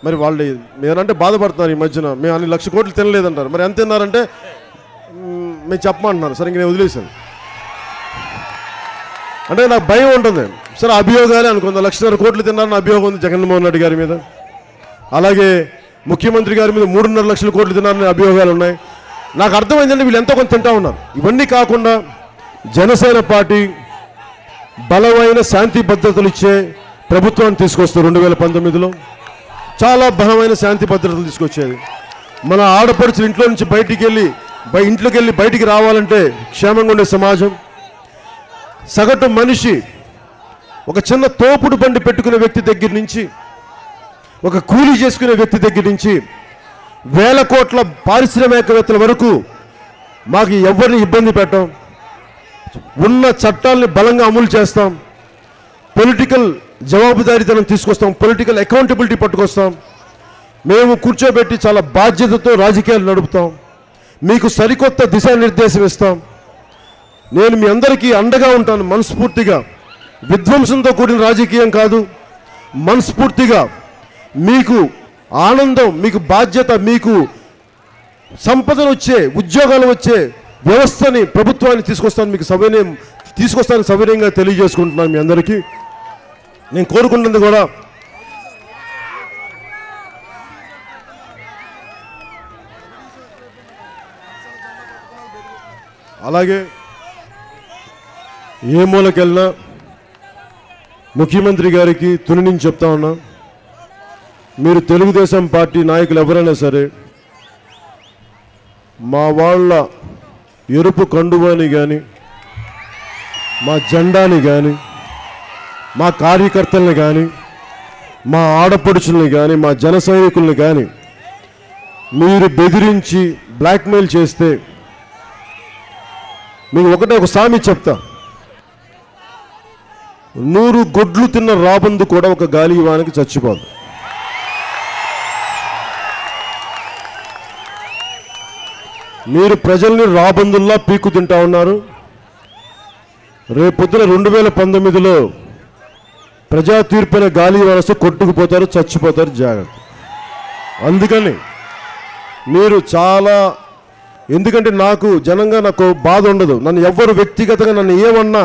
మరి వాళ్ళు మీరంటే బాధపడుతున్నారు ఈ మధ్యన మేము అన్ని 1,00,000 కోట్లు తినలేదంటారు. మరి ఎంత తిన్నారంటే మేము చెప్పమంటున్నారు. సరే ఇంక నేను వదిలేశాను. అంటే నాకు భయం ఉంటుంది. సరే అభియోగాలే అనుకుంది 1,00,000 కోట్లు తిన్నారని అభియోగం ఉంది జగన్మోహన్ రెడ్డి గారి మీద. అలాగే ముఖ్యమంత్రి గారి మీద 3.5 లక్షల కోట్లు తిన్నారని అభియోగాలు ఉన్నాయి. నాకు అర్థమైందంటే వీళ్ళు ఎంతో కొంత తింటా ఉన్నారు. ఇవన్నీ కాకుండా జనసేన పార్టీ బలమైన శాంతి భద్రతలు ఇచ్చే ప్రభుత్వాన్ని తీసుకొస్తారు. 2019లో చాలా బలమైన శాంతి భద్రతలు తీసుకొచ్చేది. మన ఆడపడుచులు ఇంట్లో నుంచి ఇంట్లోకి వెళ్ళి బయటికి రావాలంటే క్షేమంగా ఉండే సమాజం. సగటు మనిషి ఒక చిన్న తోపుడు బండి పెట్టుకునే వ్యక్తి దగ్గర నుంచి, ఒక కూలీ చేసుకునే వ్యక్తి దగ్గర నుంచి, వేల కోట్ల పారిశ్రామికవేత్తల వరకు మాకు ఎవరిని ఇబ్బంది పెట్టాం. ఉన్న చట్టాలని బలంగా అమలు చేస్తాం. పొలిటికల్ జవాబుదారీతనం తీసుకొస్తాం. పొలిటికల్ అకౌంటబిలిటీ పట్టుకొస్తాం. మేము కూర్చోబెట్టి చాలా బాధ్యతతో రాజకీయాలు నడుపుతాం. మీకు సరికొత్త దిశానిర్దేశం ఇస్తాం. నేను మీ అందరికీ అండగా ఉంటాను మనస్ఫూర్తిగా. విధ్వంసంతో కూడిన రాజకీయం కాదు, మనస్ఫూర్తిగా మీకు ఆనందం, మీకు బాధ్యత, మీకు సంపదలు వచ్చే, ఉద్యోగాలు వచ్చే వ్యవస్థని, ప్రభుత్వాన్ని తీసుకొస్తాను సవినయంగా తెలియజేసుకుంటున్నాను మీ అందరికీ. నేను కోరుకుంటుంది కూడా అలాగే ఏ మూలకెళ్ళినా ముఖ్యమంత్రి గారికి తుని నుంచి చెప్తా ఉన్నా, మీరు తెలుగుదేశం పార్టీ నాయకులు ఎవరైనా సరే మా వాళ్ళ ఎరుపు కండువాని కానీ, మా జెండాని కానీ, మా కార్యకర్తల్ని కానీ, మా ఆడపడుచుల్ని కానీ, మా జన సైనికుల్ని కానీ మీరు బెదిరించి బ్లాక్మెయిల్ చేస్తే మీకు ఒక సామి చెప్తా. 100 గొడ్లు తిన్న రాబందు కూడా ఒక గాలివానికి చచ్చిపోదు. మీరు ప్రజల్ని రాబందుల్లా పీకు తింటా ఉన్నారు. రేపొద్దున 2019లో ప్రజా తీర్పున గాలి వలస కొట్టుకుపోతారు, చచ్చిపోతారు, జాగ్రత్త. అందుకని మీరు చాలా, ఎందుకంటే నాకు జనంగా నాకు బాధ ఉండదు. నన్ను ఎవ్వరు వ్యక్తిగతంగా నన్ను ఏమన్నా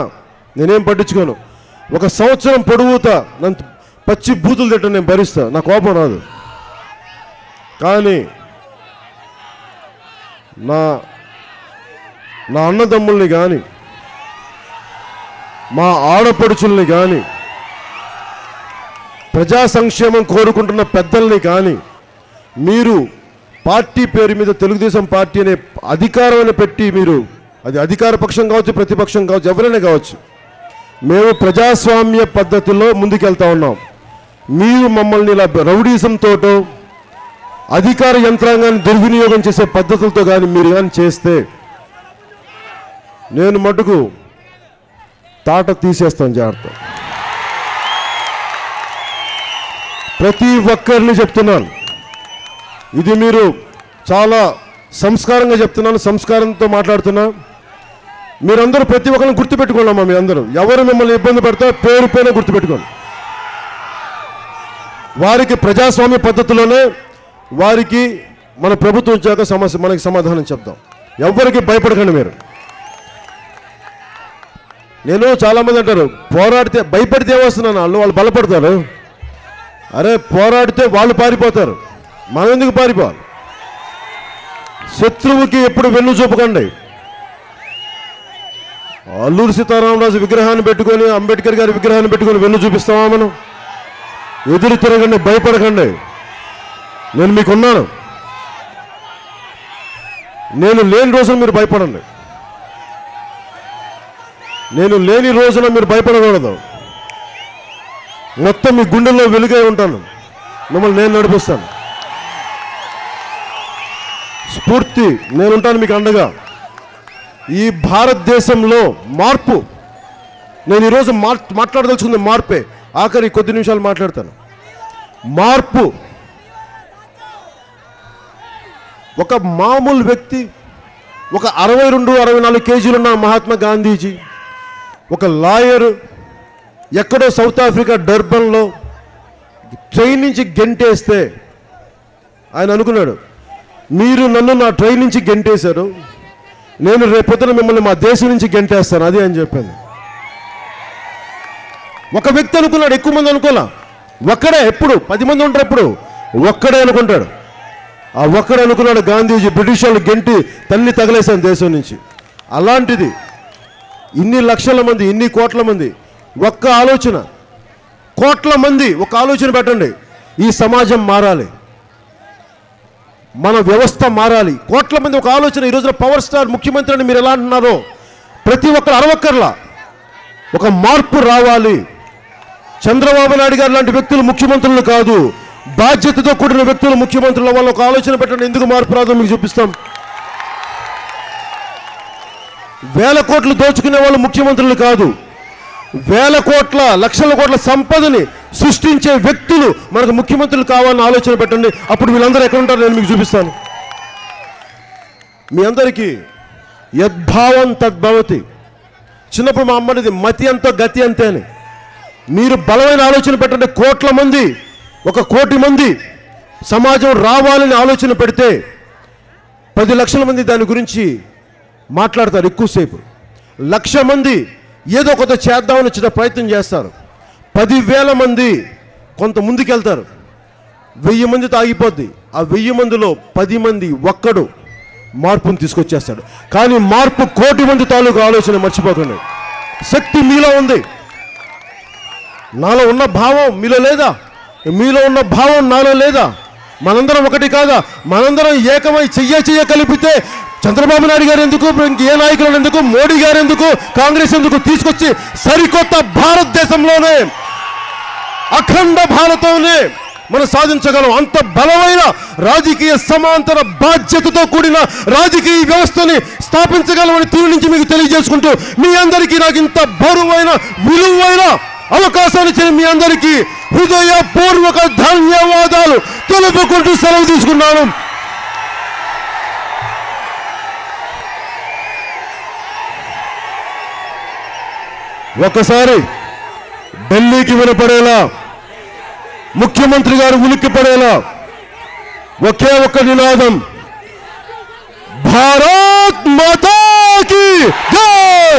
నేనేం పట్టించుకోను. 1 సంవత్సరం పొడవుతా నన్ను పచ్చి బూతులు తిట్టడం నేను భరిస్తా, నా కోపం రాదు. కానీ నా అన్నదమ్ముల్ని కానీ, మా ఆడపడుచుల్ని కానీ, ప్రజా సంక్షేమం కోరుకుంటున్న పెద్దల్ని కానీ మీరు పార్టీ పేరు మీద తెలుగుదేశం పార్టీ అనే అధికారం పెట్టి, మీరు అది అధికార పక్షం కావచ్చు, ప్రతిపక్షం కావచ్చు, ఎవరైనా కావచ్చు, మేము ప్రజాస్వామ్య పద్ధతిలో ముందుకెళ్తా ఉన్నాం. మీరు మమ్మల్ని ఇలా రౌడీజంతో, అధికార యంత్రాంగాన్ని దుర్వినియోగం చేసే పద్ధతులతో కానీ మీరు కానీ చేస్తే నేను మటుకు తాట తీసేస్తాను, జాగ్రత్త. ప్రతి ఒక్కరిని చెప్తున్నాను, ఇది మీరు చాలా సంస్కారంగా చెప్తున్నాను, సంస్కారంతో మాట్లాడుతున్నా. మీరందరూ ప్రతి ఒక్కరిని గుర్తుపెట్టుకోండి. మీ అందరూ ఎవరు మిమ్మల్ని ఇబ్బంది పెడతారో పేరు పైన గుర్తుపెట్టుకోండి. వారికి ప్రజాస్వామ్య పద్ధతిలోనే వారికి మన ప్రభుత్వం వచ్చాక మనకి సమాధానం చెప్తాం. ఎవరికి భయపడకండి మీరు. నేను చాలామంది అంటారు పోరాడితే భయపడితే ఏమొస్తున్నాను, వాళ్ళు బలపడతారు. అరే పోరాడితే వాళ్ళు పారిపోతారు, మనం ఎందుకు పారిపోవాలి? శత్రువుకి ఎప్పుడు వెన్ను చూపకండి. అల్లూరి సీతారామరాజు విగ్రహాన్ని పెట్టుకొని, అంబేద్కర్ గారి విగ్రహాన్ని పెట్టుకొని వెన్ను చూపిస్తామా మనం? ఎదురు తిరగండి, భయపడకండి. నేను మీకున్నాను. నేను లేని రోజున మీరు భయపడండి. నేను లేని రోజున మీరు భయపడకూడదు. మొత్తం మీ గుండెల్లో వెలుగై ఉంటాను. మిమ్మల్ని నేను నడిపిస్తాను. స్ఫూర్తి నేనుంటాను మీకు అండగా. ఈ భారతదేశంలో మార్పు, నేను ఈరోజు మాట్లాడదలుచుకుంది మార్పే. ఆఖరి కొద్ది నిమిషాలు మాట్లాడతాను. మార్పు. ఒక మామూలు వ్యక్తి, ఒక 62-64 కేజీలున్న మహాత్మా గాంధీజీ, ఒక లాయరు, ఎక్కడో సౌత్ ఆఫ్రికా డర్బన్లో ట్రైన్ నుంచి గెంటేస్తే ఆయన అనుకున్నాడు, మీరు నన్ను నా ట్రైన్ నుంచి గెంటేశారు, నేను రేపొద్దున మిమ్మల్ని మా దేశం నుంచి గెంటేస్తాను, అది అని చెప్పాను. ఒక వ్యక్తి అనుకున్నాడు, ఎక్కువ మంది అనుకోలే. ఒక్కడే, ఎప్పుడు 10 మంది ఉంటారు, ఎప్పుడు ఒక్కడే అనుకుంటాడు. ఆ ఒక్కడే అనుకున్నాడు గాంధీజీ బ్రిటిష్ వాళ్ళు గెంటి తల్లి తగలేశాను దేశం నుంచి. అలాంటిది ఇన్ని లక్షల మంది, ఇన్ని కోట్ల మంది, ఒక్క ఆలోచన, కోట్ల మంది ఒక ఆలోచన పెట్టండి, ఈ సమాజం మారాలి, మన వ్యవస్థ మారాలి. కోట్ల మంది ఒక ఆలోచన. ఈ రోజున పవర్ స్టార్ ముఖ్యమంత్రి అని మీరు ఎలా అంటున్నారో ప్రతి ఒక్కరు అరవక్కర్లా, ఒక మార్పు రావాలి. చంద్రబాబు నాయుడు గారు లాంటి వ్యక్తులు ముఖ్యమంత్రులు కాదు, బాధ్యతతో కూడిన వ్యక్తులు ముఖ్యమంత్రుల వల్ల ఒక ఆలోచన పెట్టండి. ఎందుకు మార్పు రాదో మీకు చూపిస్తాం. వేల కోట్లు దోచుకునే వాళ్ళు ముఖ్యమంత్రులు కాదు, వేల కోట్ల లక్షల కోట్ల సంపదని సృష్టించే వ్యక్తులు మనకు ముఖ్యమంత్రులు కావాలని ఆలోచన పెట్టండి. అప్పుడు వీళ్ళందరూ ఎక్కడ ఉంటారు నేను మీకు చూపిస్తాను. మీ అందరికీ యద్భావం తద్భవతి. చిన్నప్పుడు మా అమ్మనిది మతి అంతో గతి అంతే అని. మీరు బలమైన ఆలోచన పెట్టండి. కోట్ల మంది, 1 కోటి మంది సమాజం రావాలని ఆలోచన పెడితే 10 లక్షల మంది దాని గురించి మాట్లాడతారు ఎక్కువసేపు. 1,00,000 మంది ఏదో కొంత చేద్దామని చిన్న ప్రయత్నం చేస్తారు. 10,000 మంది కొంత ముందుకెళ్తారు. 1000 మందితో ఆగిపోద్ది. ఆ 1000 మందిలో 10 మంది ఒక్కడు మార్పును తీసుకొచ్చేస్తాడు. కానీ మార్పు 1 కోటి మంది తాలూకు ఆలోచన మర్చిపోకండి. శక్తి మీలో ఉంది. నాలో ఉన్న భావం మీలో లేదా? మీలో ఉన్న భావం నాలో లేదా? మనందరం ఒకటి కాదా? మనందరం ఏకమై చెయ్య కలిపితే చంద్రబాబు నాయుడు గారు ఎందుకు, ఏ నాయకులు ఎందుకు, మోడీ గారు ఎందుకు, కాంగ్రెస్ ఎందుకు తీసుకొచ్చి సరికొత్త భారతదేశంలోనే అఖండ భారతంలోనే మనం సాధించగలం. అంత బలమైన రాజకీయ సమాంతర బాధ్యతతో కూడిన రాజకీయ వ్యవస్థని స్థాపించగలమని తీరు నుంచి మీకు తెలియజేసుకుంటూ, మీ అందరికీ నాకు ఇంత బరువైన విలువైన అవకాశాన్ని ఇచ్చిన మీ అందరికీ హృదయపూర్వక ధన్యవాదాలు తెలుపుకుంటూ సెలవు తీసుకున్నాను. ఒకసారి ఢిల్లీకి వినపడేలా, ముఖ్యమంత్రి గారు ఉలిక్కి పడేలా ఒకే ఒక్క నినాదం, భారత్ మాతా కీ జై,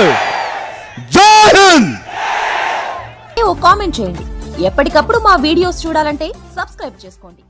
జై హింద్. కామెంట్ చేయండి. ఎప్పటికప్పుడు మా వీడియోస్ చూడాలంటే సబ్స్క్రైబ్ చేసుకోండి.